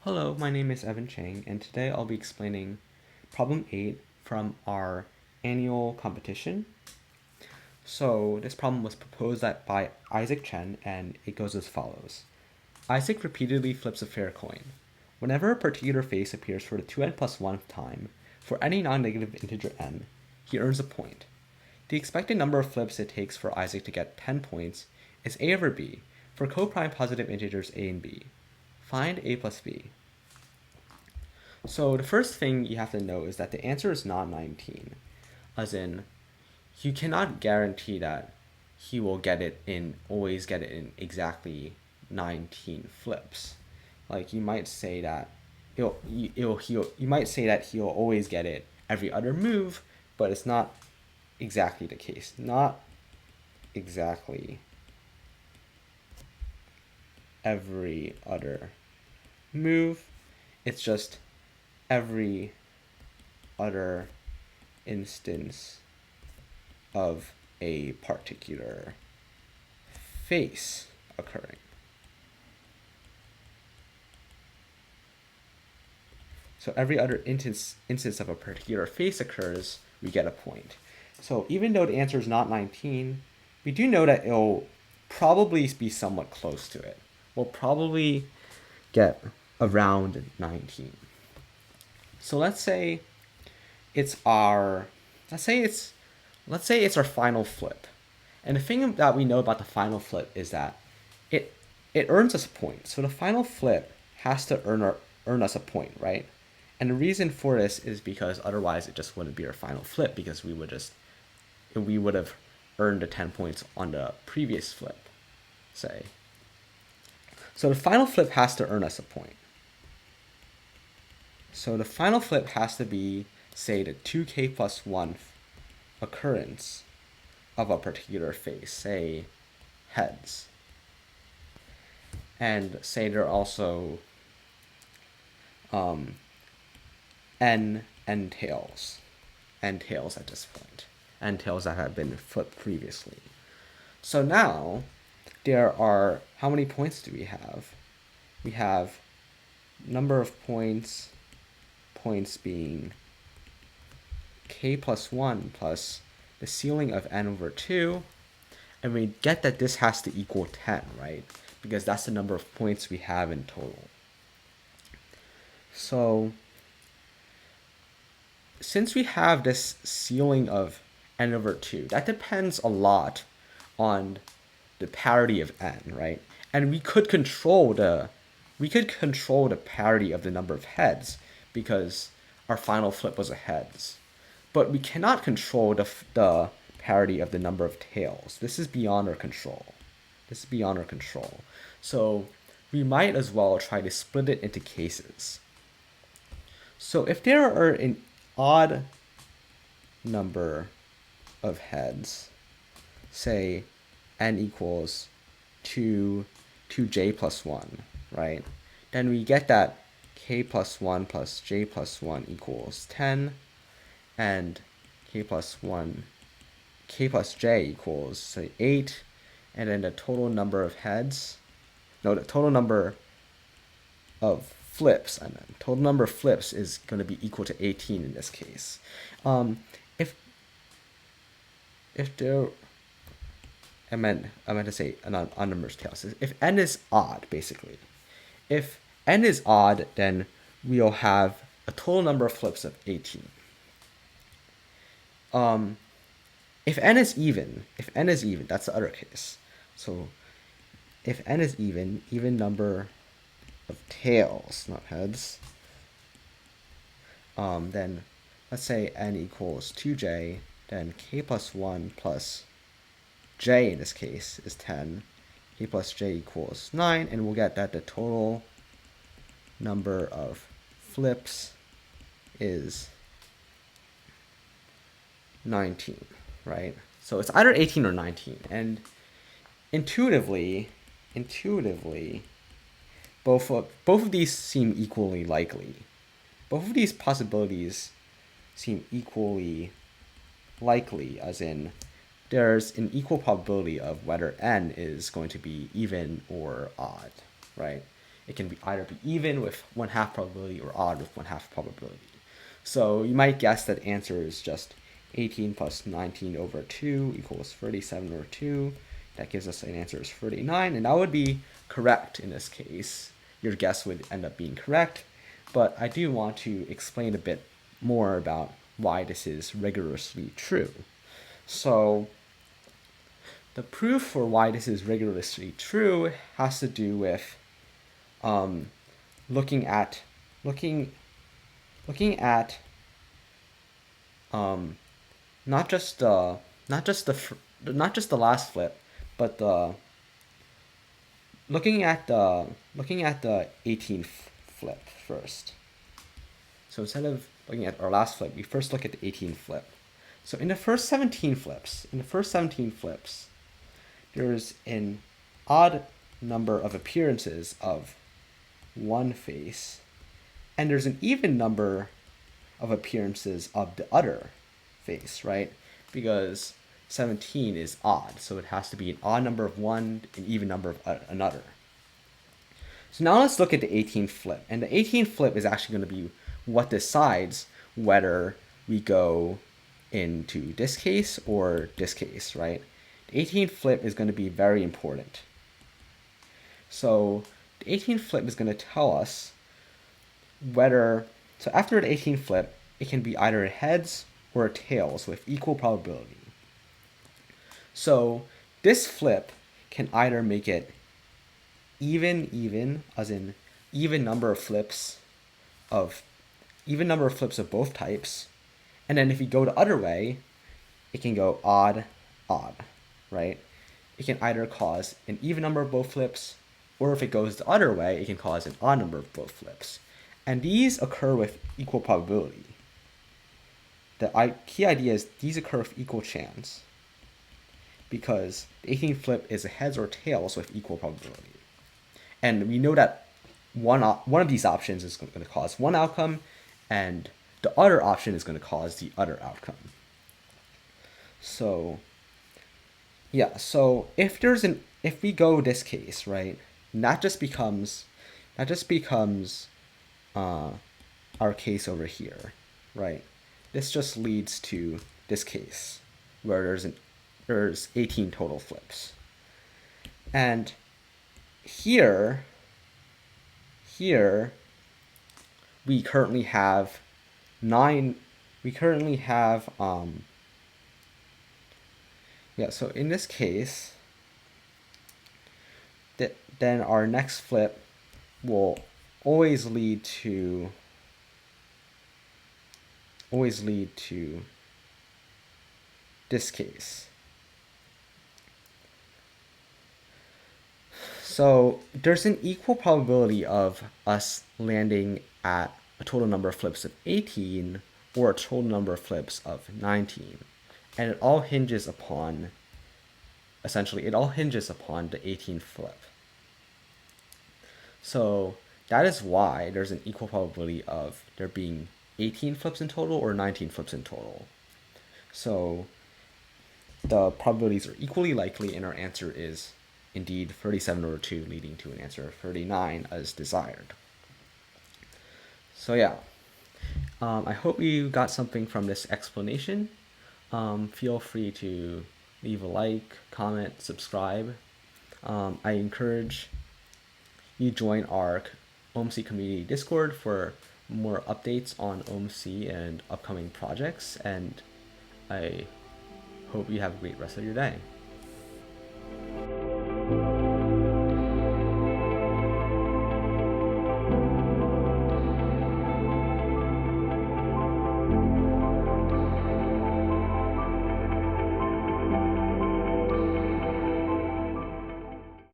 Hello, my name is Evan Chang, and today I'll be explaining problem 8 from our annual competition. So this problem was proposed by Isaac Chen, and it goes as follows. Isaac repeatedly flips a fair coin. Whenever a particular face appears for the 2n plus 1th time, for any non-negative integer n, he earns a point. The expected number of flips it takes for Isaac to get 10 points is a over b for co-prime positive integers a and b. Find a plus b. So the first thing you have to know is that the answer is not 19, as in you cannot guarantee that he will always get it in exactly 19 flips. Like you might say that you might say that he'll always get it every other move, but it's not exactly the case. Not exactly every other move. It's just every other instance of a particular face occurring. So every other instance of a particular face occurs, we get a point. So even though the answer is not 19, we do know that it'll probably be somewhat close to it. We'll probably get around 19. So let's say it's our final flip. And the thing that we know about the final flip is that it earns us a point. So the final flip has to earn us a point, right? And the reason for this is because otherwise it just wouldn't be our final flip, because we would have earned the 10 points on the previous flip, say. So the final flip has to earn us a point. So the final flip has to be, say, the 2k plus 1 occurrence of a particular face, say heads. And say there are also n tails at this point, n tails that have been flipped previously. So now there are, how many points do we have? We have number of points being k plus 1 plus the ceiling of n over 2, and we get that this has to equal 10, right? Because that's the number of points we have in total. So since we have this ceiling of n over 2, that depends a lot on the parity of n, right? And we could control the parity of the number of heads, because our final flip was a heads. But we cannot control the parity of the number of tails. This is beyond our control. So we might as well try to split it into cases. So if there are an odd number of heads, say n equals 2j plus 1, right? Then we get that k plus 1 plus j plus 1 equals 10, and k plus j equals, say, 8, and then the total number of flips, is going to be equal to 18 in this case. I meant to say on numbers tails. If n is odd, basically. If n is odd, then we'll have a total number of flips of 18. If n is even, that's the other case. So if n is even number of tails, not heads, then let's say n equals 2j, then k plus 1 plus j in this case is 10, k plus j equals 9, and we'll get that the total number of flips is 19, right? So it's either 18 or 19, and intuitively, both of these seem equally likely. Both of these possibilities seem equally likely, as in there's an equal probability of whether n is going to be even or odd, right? it can be either be even with 1/2 probability or odd with 1/2 probability. So you might guess that the answer is just 18 plus 19 over 2 equals 37 over 2. That gives us an answer is 39, and that would be correct in this case. Your guess would end up being correct, but I do want to explain a bit more about why this is rigorously true. So the proof for why this is rigorously true has to do with looking at not just the last flip, but looking at the 18th flip first. So instead of looking at our last flip, we first look at the 18th flip. So in the first 17 flips, there's an odd number of appearances of one face, and there's an even number of appearances of the other face, right? Because 17 is odd, so it has to be an odd number of one, an even number of another. So now let's look at the 18th flip, and the 18th flip is actually going to be what decides whether we go into this case or this case, right? The 18th flip is going to be very important. So the 18th flip is going to tell us whether, so after the 18th flip, it can be either a heads or a tails with equal probability. So this flip can either make it even, as in even number of flips of both types, and then if you go the other way, it can go odd, right? It can either cause an even number of both flips, or if it goes the other way, it can cause an odd number of both flips. And these occur with equal probability. The key idea is these occur with equal chance, because the 18th flip is a heads or tails with equal probability. And we know that one of these options is going to cause one outcome, and the other option is going to cause the other outcome. So yeah, so if we go this case, right, that just becomes our case over here, right? This just leads to this case where there's 18 total flips. And here we currently have so in this case, then our next flip will always lead to this case. So there's an equal probability of us landing at a total number of flips of 18 or a total number of flips of 19. And it all hinges upon the 18th flip. So that is why there's an equal probability of there being 18 flips in total or 19 flips in total. So the probabilities are equally likely, and our answer is indeed 37 over 2, leading to an answer of 39 as desired. So yeah, I hope you got something from this explanation. Feel free to leave a like, comment, subscribe. I encourage you join our OMMC community Discord for more updates on OMMC and upcoming projects, and I hope you have a great rest of your day.